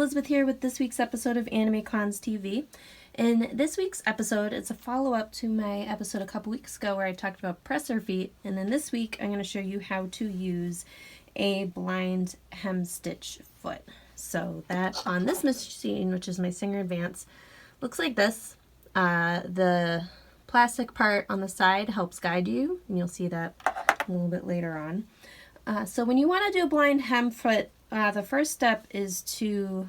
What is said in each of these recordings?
Elizabeth here with this week's episode of AnimeCons TV. In this week's episode, it's a follow-up to my episode a couple weeks ago where I talked about presser feet, and then this week I'm going to show you how to use a blind hem stitch foot. So that on this machine, which is my Singer Advance, looks like this. The plastic part on the side helps guide you, and you'll see that a little bit later on. So when you want to do a blind hem foot, the first step is to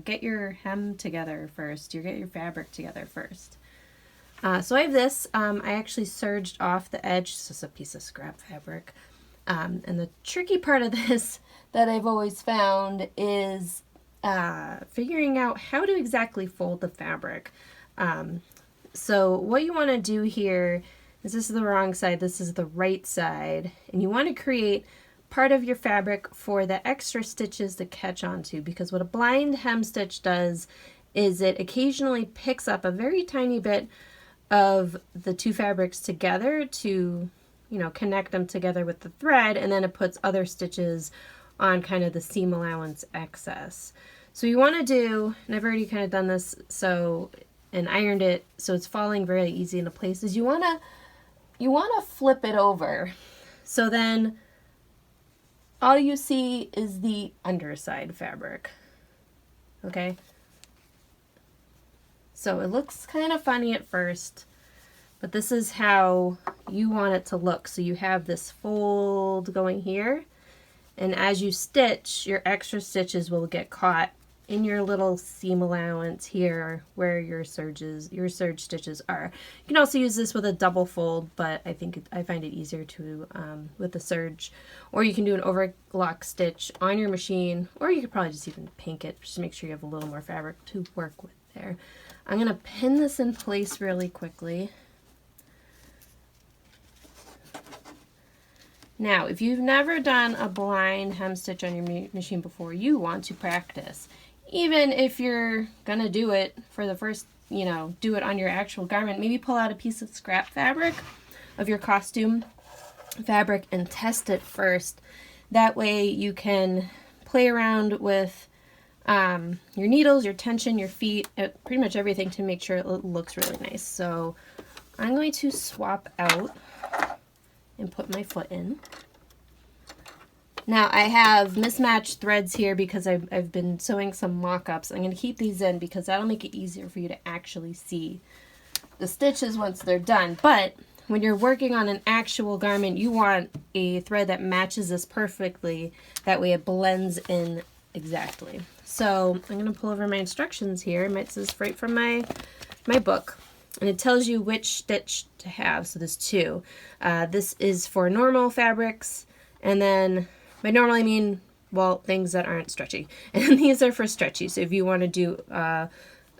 get your hem together first. You get your fabric together first. So I have this. I actually serged off the edge. This is a piece of scrap fabric. And the tricky part of this that I've always found is figuring out how to exactly fold the fabric. So what you want to do here is, this is the wrong side, this is the right side, and you want to create part of your fabric for the extra stitches to catch onto, because what a blind hem stitch does is it occasionally picks up a very tiny bit of the two fabrics together to, you know, connect them together with the thread, and then it puts other stitches on kind of the seam allowance excess. So you want to do, and I've already kind of done this and ironed it so it's falling very easy into place, is you want to flip it over. So then all you see is the underside fabric. Okay? So it looks kind of funny at first, but this is how you want it to look. So you have this fold going here, and as you stitch, your extra stitches will get caught in your little seam allowance here where your surge stitches are. You can also use this with a double fold, but I find it easier to with the serge, or you can do an overlock stitch on your machine, or you could probably just even pink it just to make sure you have a little more fabric to work with there. I'm gonna pin this in place really quickly. Now, if you've never done a blind hem stitch on your machine before, you want to practice. Even if you're gonna do it for the first, do it on your actual garment, maybe pull out a piece of scrap fabric of your costume fabric and test it first. That way you can play around with your needles, your tension, your feet, pretty much everything to make sure it looks really nice. So I'm going to swap out and put my foot in. Now I have mismatched threads here because I've been sewing some mock-ups. I'm going to keep these in because that'll make it easier for you to actually see the stitches once they're done. But when you're working on an actual garment, you want a thread that matches this perfectly. That way it blends in exactly. So I'm going to pull over my instructions here. This is right from my book. And it tells you which stitch to have. So there's two. This is for normal fabrics, and then by normal I mean, well, things that aren't stretchy. And these are for stretchy. So if you want to do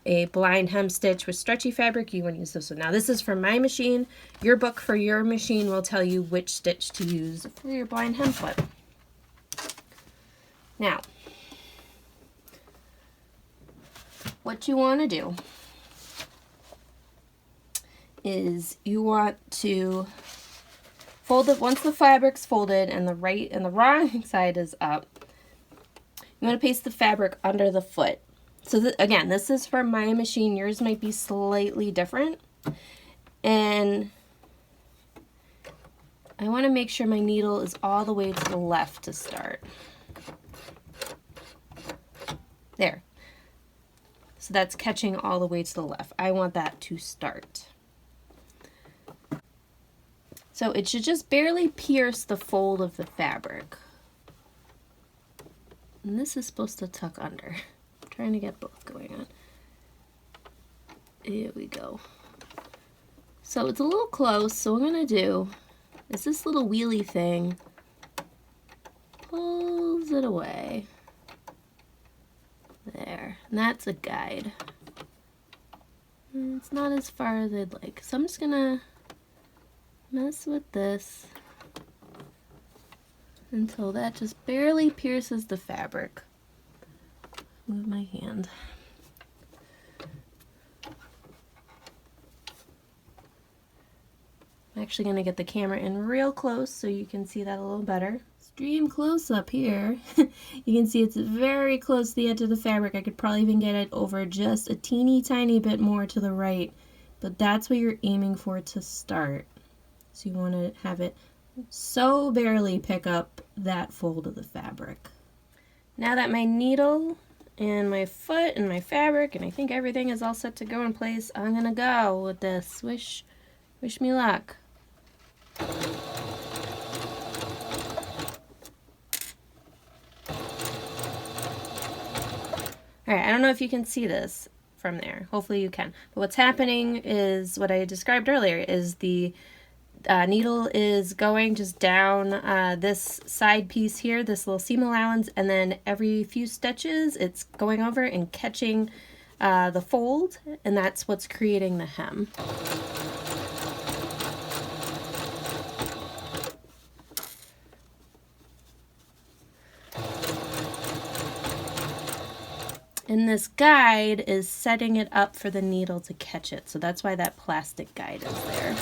a blind hem stitch with stretchy fabric, you want to use this one. Now this is for my machine. Your book for your machine will tell you which stitch to use for your blind hem foot. Now, what you want to do is you want to fold it once the fabric's folded and the right and the wrong side is up. You want to paste the fabric under the foot. So again, this is for my machine. Yours might be slightly different. And I want to make sure my needle is all the way to the left to start. There. So that's catching all the way to the left. I want that to start. So it should just barely pierce the fold of the fabric. And this is supposed to tuck under. I'm trying to get both going on. Here we go. So it's a little close, so what I'm going to do is this little wheelie thing pulls it away. There. And that's a guide. And it's not as far as I'd like. So I'm just going to mess with this until that just barely pierces the fabric. Move my hand. I'm actually going to get the camera in real close so you can see that a little better. Let's extreme close-up here, you can see it's very close to the edge of the fabric. I could probably even get it over just a teeny tiny bit more to the right, but that's what you're aiming for to start. So you want to have it so barely pick up that fold of the fabric. Now that my needle and my foot and my fabric and I think everything is all set to go in place, I'm gonna go with this. Wish me luck. Alright, I don't know if you can see this from there. Hopefully you can. But what's happening is what I described earlier, is the needle is going just down this side piece here, this little seam allowance, and then every few stitches it's going over and catching the fold, and that's what's creating the hem. And this guide is setting it up for the needle to catch it, so that's why that plastic guide is there.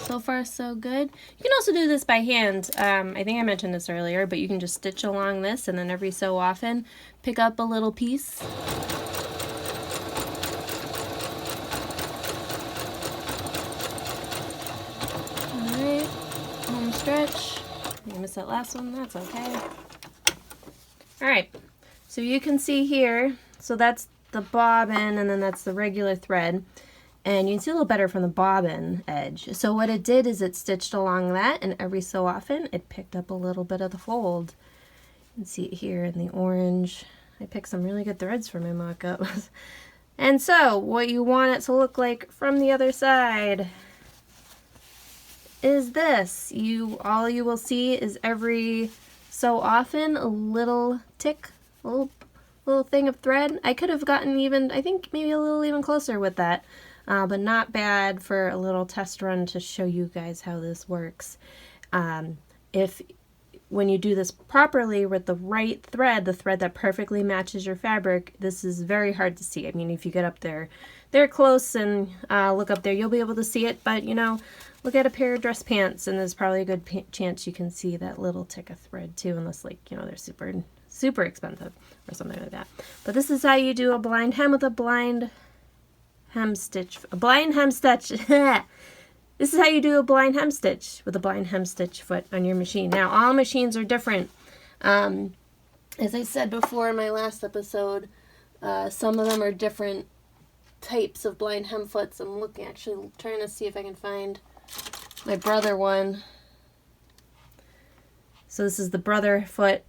So far so good. You can also do this by hand. I think I mentioned this earlier, but you can just stitch along this and then every so often pick up a little piece. Alright, home stretch. I missed that last one, that's okay. Alright, so you can see here, so that's the bobbin and then that's the regular thread. And you can see a little better from the bobbin edge. So what it did is it stitched along that, and every so often it picked up a little bit of the fold. You can see it here in the orange. I picked some really good threads for my mock-up. And so what you want it to look like from the other side is this. All you will see is every so often a little tick, a little thing of thread. I could have gotten even, I think maybe a little even closer with that. But not bad for a little test run to show you guys how this works. When you do this properly with the right thread, the thread that perfectly matches your fabric, this is very hard to see. I mean, if you get up there close and look up there, you'll be able to see it. But, you know, look at a pair of dress pants, and there's probably a good chance you can see that little tick of thread too, unless, like, you know, they're super expensive or something like that. But this is how you do a blind hem with a blind hem stitch. A blind hem stitch. This is how you do a blind hem stitch with a blind hem stitch foot on your machine. Now, all machines are different. As I said before in my last episode, some of them are different types of blind hem foots. I'm actually trying to see if I can find my brother one. So this is the brother foot.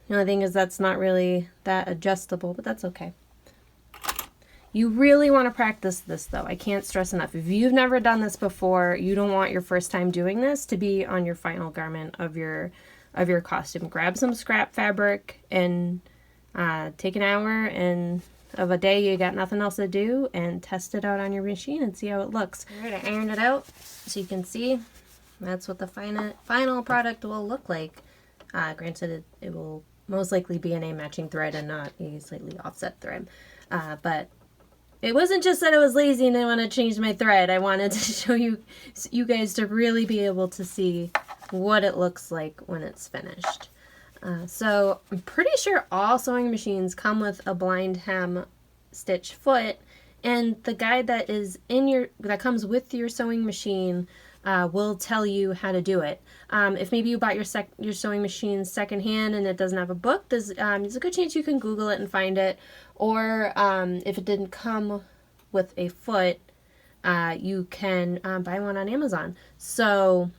The only thing is that's not really that adjustable, but that's okay. You really want to practice this, though. I can't stress enough. If you've never done this before, you don't want your first time doing this to be on your final garment of your costume. Grab some scrap fabric and take an hour of a day you got nothing else to do and test it out on your machine and see how it looks. All right, I ironed it out so you can see. That's what the final product will look like. Granted, it will most likely be an A-matching thread and not a slightly offset thread. But it wasn't just that I was lazy and I want to change my thread. I wanted to show you guys to really be able to see what it looks like when it's finished. So I'm pretty sure all sewing machines come with a blind hem stitch foot, and the guide that comes with your sewing machine will tell you how to do it. If maybe you bought your sewing machine secondhand and it doesn't have a book, there's a good chance you can Google it and find it. Or if it didn't come with a foot, you can buy one on Amazon. So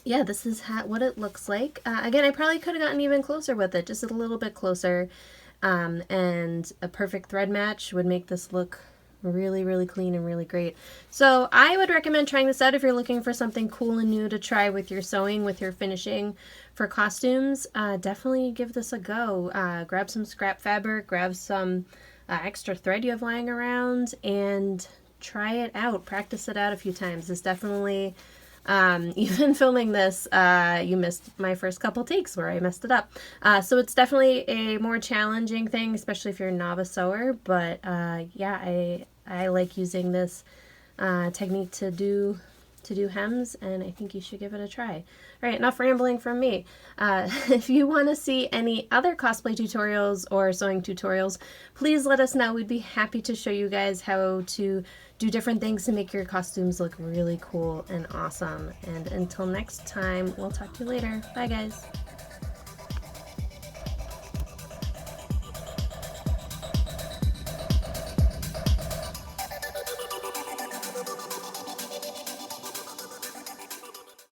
yeah, this is what it looks like. Again, I probably could have gotten even closer with it, just a little bit closer. And a perfect thread match would make this look really, really clean and really great. So I would recommend trying this out if you're looking for something cool and new to try with your sewing, with your finishing for costumes. Definitely give this a go. Grab some scrap fabric, grab some extra thread you have lying around, and try it out. Practice it out a few times. It's definitely Even filming this, you missed my first couple takes where I messed it up. So it's definitely a more challenging thing, especially if you're a novice sewer, but yeah, I like using this technique to do hems, and I think you should give it a try. All right, enough rambling from me. If you want to see any other cosplay tutorials or sewing tutorials, please let us know. We'd be happy to show you guys how to do different things to make your costumes look really cool and awesome. And until next time, we'll talk to you later. Bye, guys.